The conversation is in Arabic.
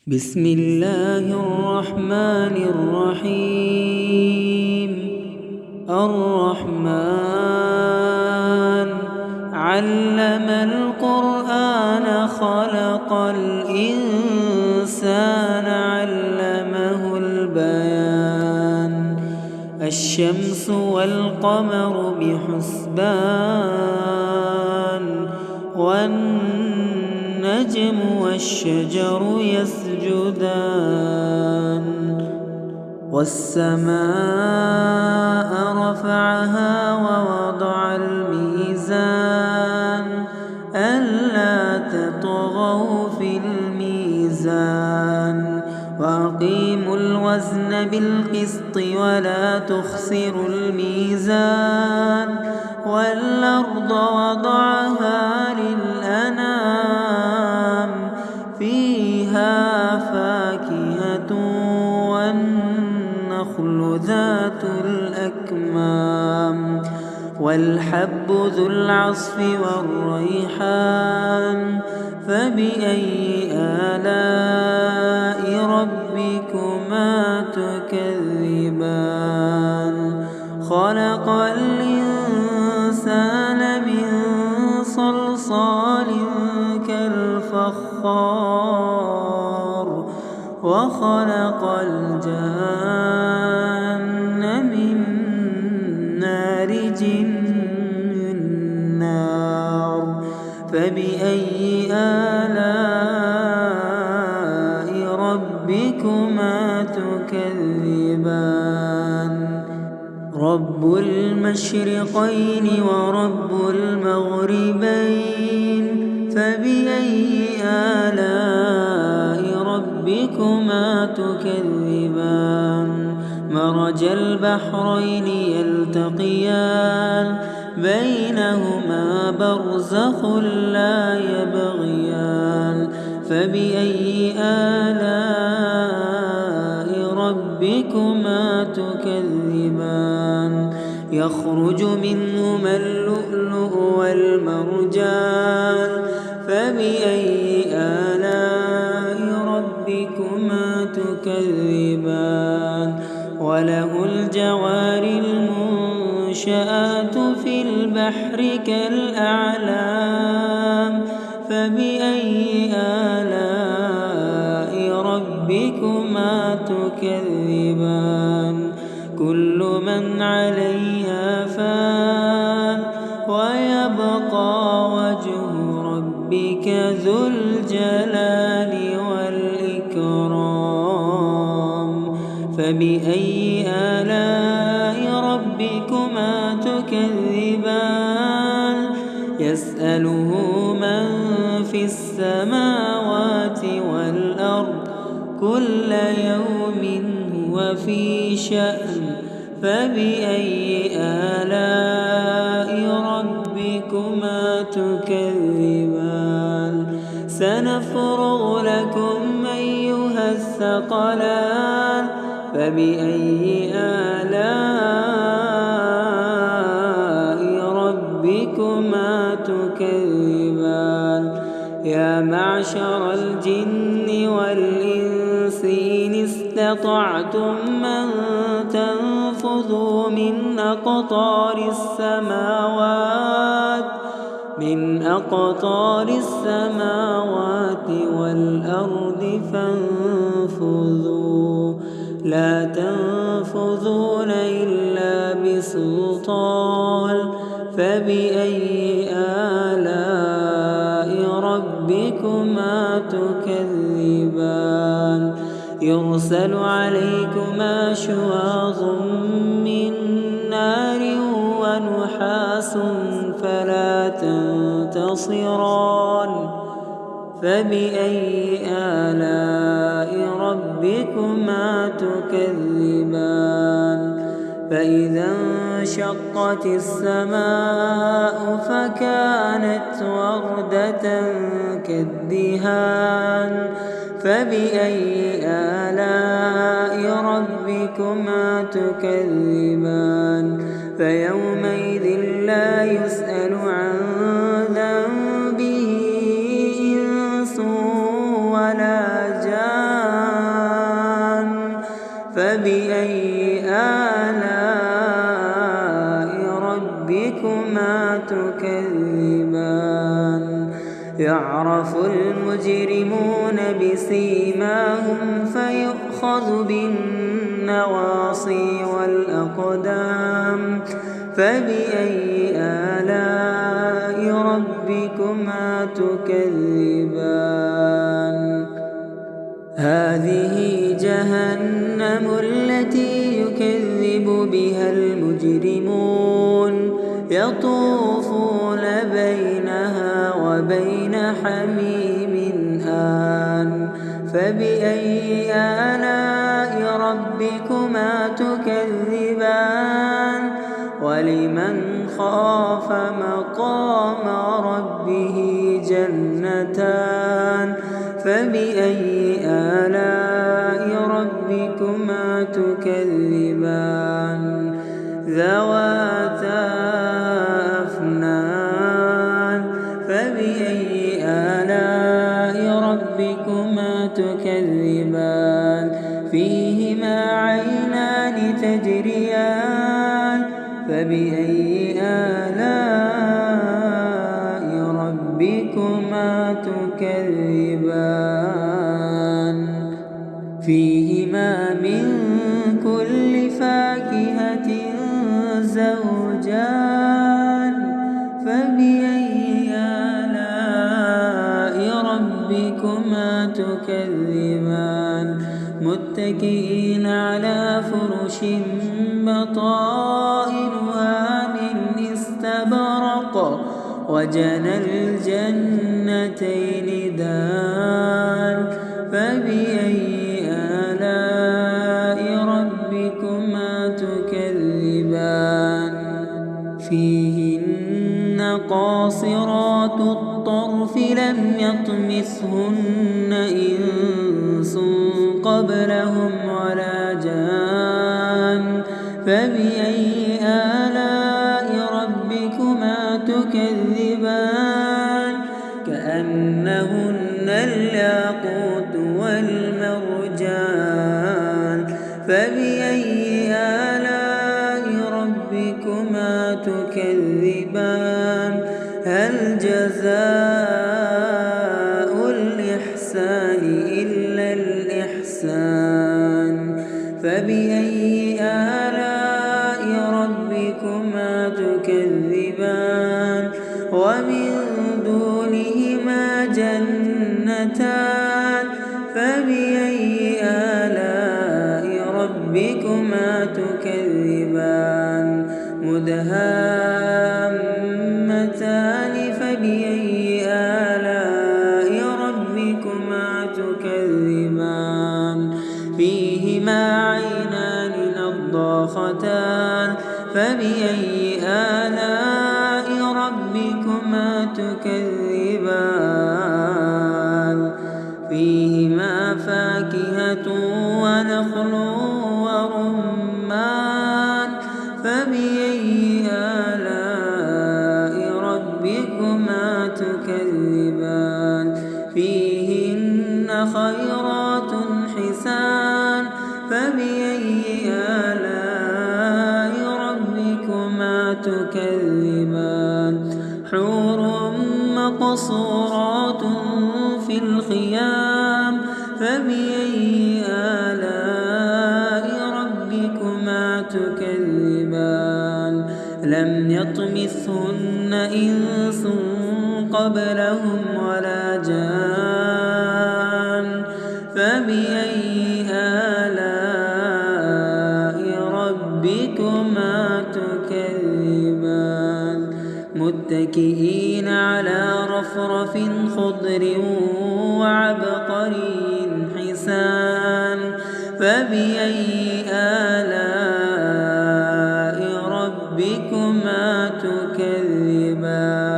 بسم الله الرحمن الرحيم. الرحمن علم القرآن خلق الإنسان علمه البيان. الشمس والقمر بحسبان والنجم والشجر يسجدان. والسماء رفعها ووضع الميزان ألا تطغوا في الميزان وأقيموا الوزن بالقسط ولا تخسروا الميزان. والأرض وضعها للأنام فيها فاكهة والنخل ذات الأكمام والحب ذو العصف والريحان. فبأي آلاء ربكما تكذبان؟ خلق الإنسان من صلصال كالفخار وخلق الجان من مارج من نار. فبأي آلاء ربكما تكذبان؟ رب المشرقين ورب المغربين. فبأي آلاء ربكما تكذبان؟ مرج البحرين يلتقيان بينهما برزخ لا يبغيان. فبأي آلاء ربكما تكذبان؟ يخرج منهما اللؤلؤ والمرجان. فبأي آلاء ربكما تكذبان؟ وله الجوار المنشآت في البحر كالأعلام. فبأي آلاء ربكما تكذبان؟ كل من عليها فان ويبقى وجه ربك ذو الجلال والإكرام. فبأي آلاء ربكما تكذبان؟ يسأله من في السماوات والأرض كل يوم هو في شأن. فبأي آلاء ربكما تكذبان؟ سنفرغ لكم أيها الثقلان. فبأي آلاء ربكما تكذبان؟ يا معشر الجن والإنس إن استطعتم أن تنفذوا من أقطار السماوات والأرض فانفذوا لا تنفذون إلا بسلطان. فبأي آلاء ربكما تكذبان؟ يرسل عليكما شواظ من نار ونحاس فلا تنتصران. فبأي آلاء ربكما تكذبان؟ فإذا انشقت السماء فكانت وردة كالدهان. فبأي آلاء ربكما تكذبان؟ فيومئذ لا يسأل عن ذنبه إنس ولا جان. فبأي آلاء ربكما تكذبان يعرف المجرمون بسيماهم فيؤخذ بالنواصي والأقدام فبأي آلاء ربكما تكذبان هذه جهنم التي يكذب بها المجرمون يطوفون بينها وبين حميم آن فبأي آلاء ربكما تكذبان ولمن خاف مقام ربه جنتان فبأي آلاء ربكما تكذبان ذواتا أفنان فبأي آلاء ربكما تكذبان فيهما عينان تجريان فبأي آلاء ربكما تكذبان فيهما من كل فاكهة زوجان فبأي آلاء ربكما تكذبان متكئين على فرش بطائنها من استبرق وجنى الجنتين دان فبأي آلاء ربكما تكذبان فيهن قاصرات الطرف لم يطمثهن إنس قبلهم ولا جان فبأي آلاء ربكما تكذبان كأنهن الياقوت والمرجان فبأي آلاء ربكما تكذبان هل جزاء الإحسان إلا الإحسان فبأي آلاء ربكما تكذبان ومن دونهما جنتان فبأي آلاء ربكما تكذبان مدهامتان فبأي آلاء ربكما تكذبان فيهما عينان نضاختان فبأي آلاء ربكما تكذبان فيهما فاكهة ونخل ورمان فبأي آلاء ربكما تكذبان فيهن خيرات حسان فبأي آلاء ربكما تكذبان حور مقصورات في الخيام فبأي آلاء ربكما تكذبان لم يطمثهن إنس قبلهم ولا جان فبأي آلاء ربكما تكذبان متكئين على رفرف خضر وعبقري حسان فبأي آلاء ربكما تكذبان